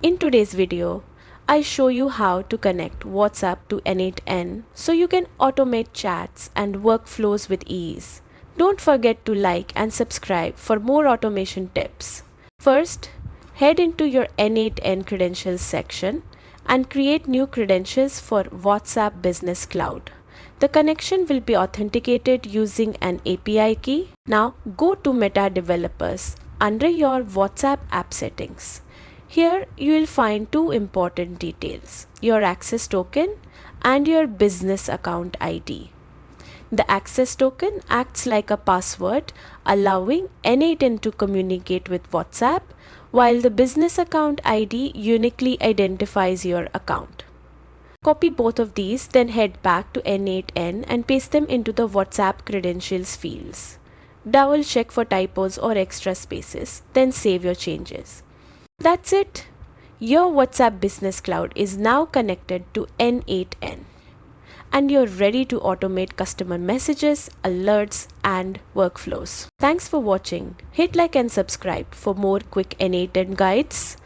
In today's video, I show you how to connect WhatsApp to N8N so you can automate chats and workflows with ease. Don't forget to like and subscribe for more automation tips. First, head into your N8N credentials section and create new credentials for WhatsApp Business Cloud. The connection will be authenticated using an API key. Now go to Meta Developers under your WhatsApp app settings. Here you will find two important details, your access token and your business account ID. The access token acts like a password, allowing N8N to communicate with WhatsApp, while the business account ID uniquely identifies your account. Copy both of these, then head back to N8N and paste them into the WhatsApp credentials fields. Double check for typos or extra spaces, then save your changes. That's it. Your WhatsApp Business Cloud is now connected to N8N and you're ready to automate customer messages, alerts, and workflows. Thanks for watching. Hit like and subscribe for more quick N8N guides.